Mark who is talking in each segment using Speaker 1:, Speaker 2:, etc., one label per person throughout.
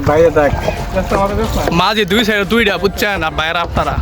Speaker 1: বাইরে থাক
Speaker 2: মাঝে দুই সাইডে দুইটা বুঝছেন আর বাইরে আপনারা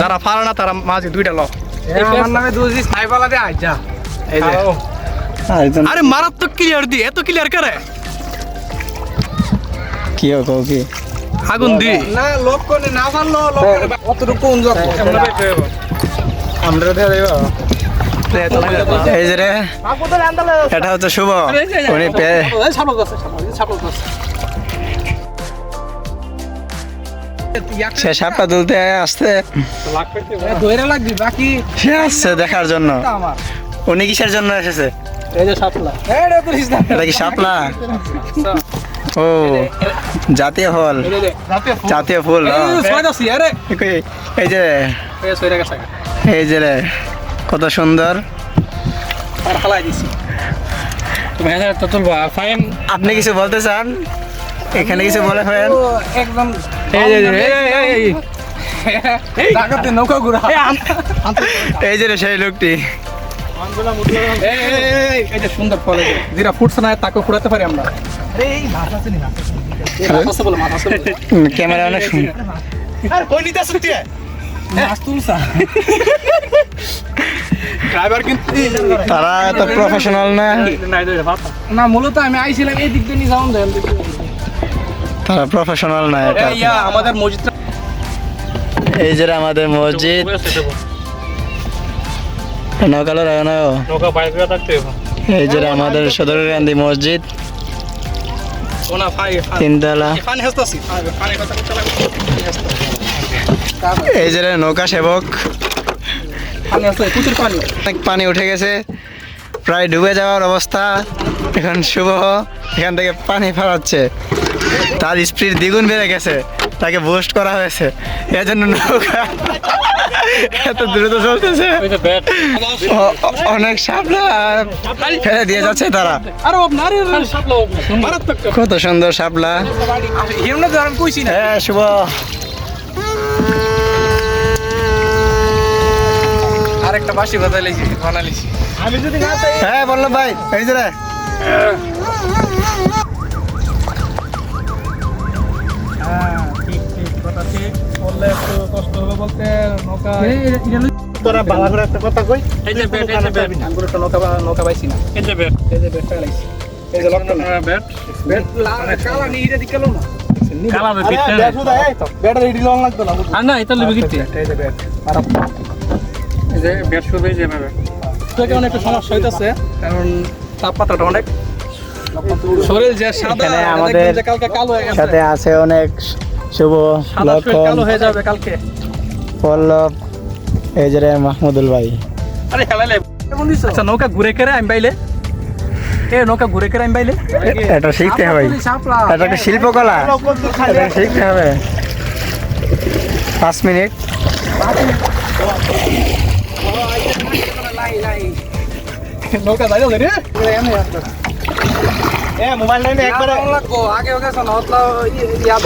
Speaker 2: যারা পারে না তারা মাঝে দুইটা ল
Speaker 1: আমার নামে দুজি সাইবালা দে আইজা
Speaker 2: এই যে আরে মারাত্মক ক্লিয়ার দি এত ক্লিয়ার করে
Speaker 3: কি হবে কি
Speaker 2: আগুন দি
Speaker 1: না লোক কোনে না জানলো লোক কতটুকু কোন যত আমরা বেটে আমরা দে দেব
Speaker 3: এই যে রে এটা হচ্ছে শুভ উনি সে সাপটা তুলতে আসতে
Speaker 1: ধরে লাগবি বাকি
Speaker 3: সে আসছে দেখার জন্য উনি কিসের জন্য এসেছে
Speaker 1: এই যে সাপলা এটা তো রিস না
Speaker 3: এটা কি শাপলা ও জাতীয় ফল জাতীয় ফুল
Speaker 1: সোয়াদাসি আরে
Speaker 3: এই যে
Speaker 1: এই সইরা গেছে
Speaker 3: এই যে রে কত সুন্দর
Speaker 1: আর হালাই দিছি তুমি এটা তো তুলবা ফাইন
Speaker 3: আপনি কিছু বলতে চান এখানে কিছু বলে ফেলেন
Speaker 1: একদম এই জায়গাতে নৌকা ঘুরা
Speaker 3: এই যে রে সেই লোকটি
Speaker 1: এটা সুন্দর ফল যেটা ফুটছে না তাকে ফুটাতে পারি আমরা আরে এই মাছ আছে নি মাছ বলে মাছ আছে
Speaker 3: ক্যামেরা অনেক সুন্দর
Speaker 2: আর কই নিতে আসুতি
Speaker 1: মাছ তুলছা ড্রাইভার কিন্তু
Speaker 3: তারা তো প্রফেশনাল না
Speaker 1: না মূলত আমি আইছিলাম এই দিক দিয়ে নিয়ে যাওন দেন
Speaker 3: তারা প্রফেশনাল না এটা
Speaker 1: ইয়া আমাদের মসজিদ
Speaker 3: এই যে রে আমাদের মসজিদ নৌকালো রায়না
Speaker 2: নৌকা বাইরে থাকতে
Speaker 3: এই যে রে আমাদের সদরকান্দি মসজিদ
Speaker 2: ওনা ফাই
Speaker 3: তিনতলা
Speaker 2: ফান হেস্তাছি ফানে কথা করতে লাগবে
Speaker 3: এই যে রে নৌকা সেবক
Speaker 1: পানি আছে প্রচুর পানি
Speaker 3: অনেক পানি উঠে গেছে প্রায় ডুবে যাওয়ার অবস্থা এখন শুভ এখান থেকে পানি ফেলাচ্ছে তার স্পিড দ্বিগুণ বেড়ে গেছে তাকে বুস্ট করা হয়েছে এর জন্য নৌকা এত দ্রুত চলতেছে অনেক শাপলা ফেলে দিয়ে যাচ্ছে তারা
Speaker 1: আরে আপনার মারাত্মক
Speaker 3: কত সুন্দর শাপলা
Speaker 1: হিরোনা ধরেন কইছি না
Speaker 3: হ্যাঁ শুভ
Speaker 1: আরেকটা বাঁশি বানাইছি আমি যদি না চাই
Speaker 3: হ্যাঁ বললাম ভাই এই যে রে
Speaker 1: ঠিক কথা ঠিক বললে একটু কষ্ট হবে বলতে নৌকা
Speaker 3: তোরা ভালো করে একটা কথা কই
Speaker 2: এই যে ব্যাট
Speaker 1: আঙ্গুর একটা নৌকা পাইছি না
Speaker 2: এই যে ব্যাট
Speaker 1: এই যে বেটটা লাইছি এই যে লকটা
Speaker 2: ব্যাট
Speaker 1: বেট কালা নি এটা দিকে লো না
Speaker 2: কালা বিটটা
Speaker 1: বেটার এডি লং লাগতো না
Speaker 2: আর না এটা লিবি কিতে
Speaker 1: এই যে বেট আর
Speaker 2: এই যে ব্যাট শুবে যে ব্যাট
Speaker 1: তোকে অনেক একটু সমস্যা হইতাছে কারণ তাপমাত্রাটা অনেক শরীর যে সাদা
Speaker 3: এখানে আমাদের
Speaker 1: যে কালকে কালো হয়ে গেছে
Speaker 3: সাথে আছে অনেক শুভ
Speaker 1: সাদা শরীর
Speaker 3: লক্ষণ
Speaker 1: কালো হয়ে যাবে কালকে
Speaker 3: পল্লব এই যে রে মাহমুদুল ভাই
Speaker 1: আরে খেলাইলে আচ্ছা নৌকা ঘুরে করে আমি বাইলে নৌকা ঘুরে করে আমি বাইলে
Speaker 3: এটা শিখতে হবে এটা একটা শিল্পকলা এটা শিখতে হবে 5 মিনিট
Speaker 1: নৌকা যাইলো রে আমি আসতো
Speaker 3: মোবাইল লাইনে একবারে
Speaker 1: আগে ওকে শোনা ইয়া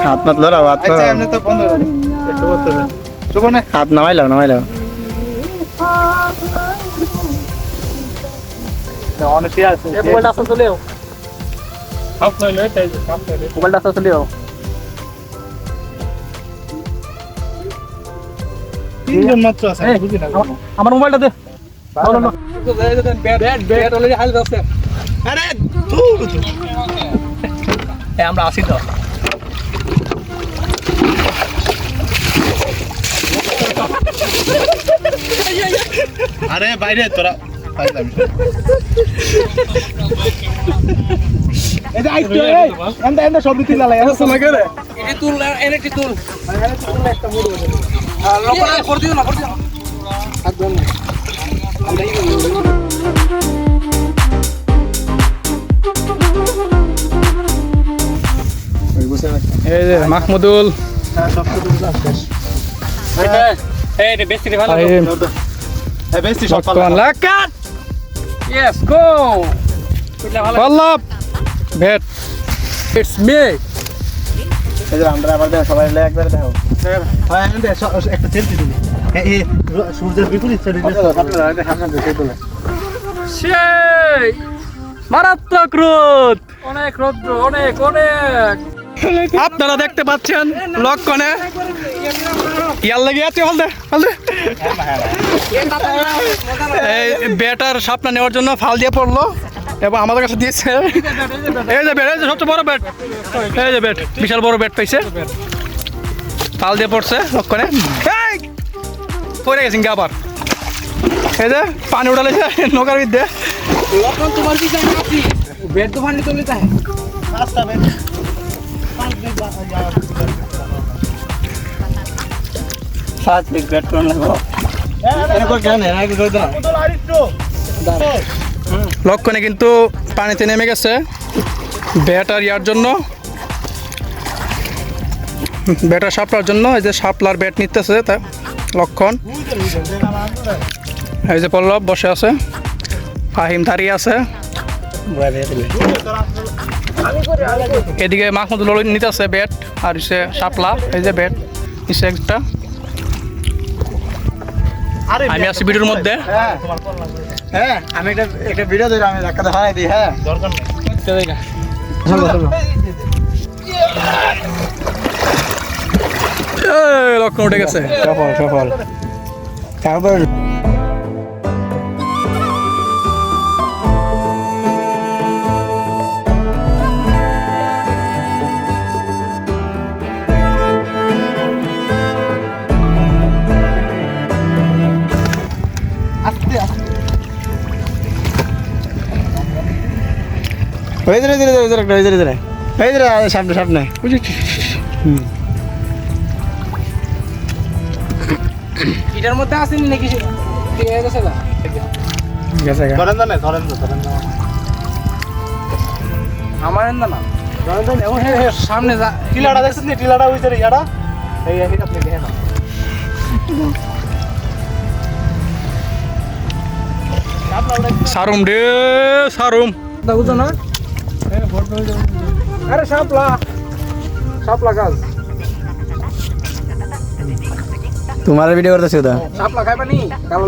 Speaker 3: হাত মাত লড়াও হাত হাত নামাইলাও
Speaker 1: মোবাইলটা আসতে চলেও মোবাইলটা আসতে চলেও
Speaker 3: তিনজন মাত্র আছে বুঝি না
Speaker 1: আমার মোবাইলটা দে ব্যাট ব্যাট অলরেডি হাল আছে
Speaker 3: আরে ধুর
Speaker 1: আমরা আসি তো
Speaker 3: আরে বাইরে তোরা
Speaker 1: এটা আইতো এই এন্ড সব দিতে লাগা এসে লাগে রে এটি তুল এটি তুল একটা মুড হবে লোকরা করে দিও না একদম এই যে মাহমুদুল এই রে বেশি ভালো
Speaker 2: ফাহিম
Speaker 3: বেশি সব
Speaker 2: লক্ষণ লাকাত
Speaker 1: ইয়েস গো কইলা ভালো
Speaker 2: পল্লব ভেট ইটস মি
Speaker 3: এই যে আমরা আবার দেখো সবাই মিলে একবারে দেখো হ্যাঁ আমি একটা সেলফি তুলি এই সূর্যের বিপরীত সাইডে আপনারা সামনে দেখে তোলে
Speaker 1: সেই মারাত্মক রোদ অনেক রোদ্র অনেক অনেক
Speaker 2: আপনারা দেখতে পাচ্ছেন লক্ষণে ইয়ার লাগে আছে হলদে এই ব্যাটার সাপটা নেওয়ার জন্য ফাল দিয়ে পড়লো এবং আমাদের কাছে দিয়েছে এই যে ব্যাট, এই যে সবচেয়ে বড় ব্যাট, এই যে ব্যাট, বিশাল বড় ব্যাট পাইছে, ফাল দিয়ে পড়ছে লক্ষণে, এই পড়ে গেছেন আবার, এই যে পানি উঠালেছে নৌকার বিদ্যে
Speaker 1: লক্ষণ তোমার কি জানি আপনি বেড তো পানি তুলতে চায়
Speaker 3: রাস্তা বের সাত মিনিট ব্যাট করুন লাগবো এরপর কেন আগে করে দাও
Speaker 2: লক্ষণে কিন্তু পানিতে নেমে গেছে ব্যাটার ইয়ার জন্য, ব্যাটার সাপলার জন্য, এই যে সাপলার ব্যাট নিতেছে তা লক্ষণ, এই যে পল্লব বসে আছে, ফাহিম দাঁড়িয়ে আছে, এদিকে মাহমুদুল নিতেছে ব্যাট, আর হচ্ছে সাপলা, এই যে ব্যাট নিচে একটা, আমি আছি ভিডিওর মধ্যে,
Speaker 3: হ্যাঁ আমি একটা ভিডিও ধরে আমি ধাক্কা দেখাই দিই, হ্যাঁ দরকার নেই
Speaker 2: লক্ষণ উঠে গেছে,
Speaker 3: সফল সফল তারপর সামনে সামনে
Speaker 1: এটার মধ্যে আসেনি নাকি ঠিক আছে না
Speaker 3: গেছে
Speaker 1: ধরেন আমার এন্দ না সামনে যা
Speaker 3: টিলাটা দেখছেন নি টিলাটা ওই যে ইয়াটা এই আপনি দেখেন না
Speaker 2: সারুম রে সারুম,
Speaker 1: বুঝো না আরে সাপলা গাছ
Speaker 3: তোমার ভিডিও করতেছি ওটা
Speaker 1: সাপলা খাইবা নি কালো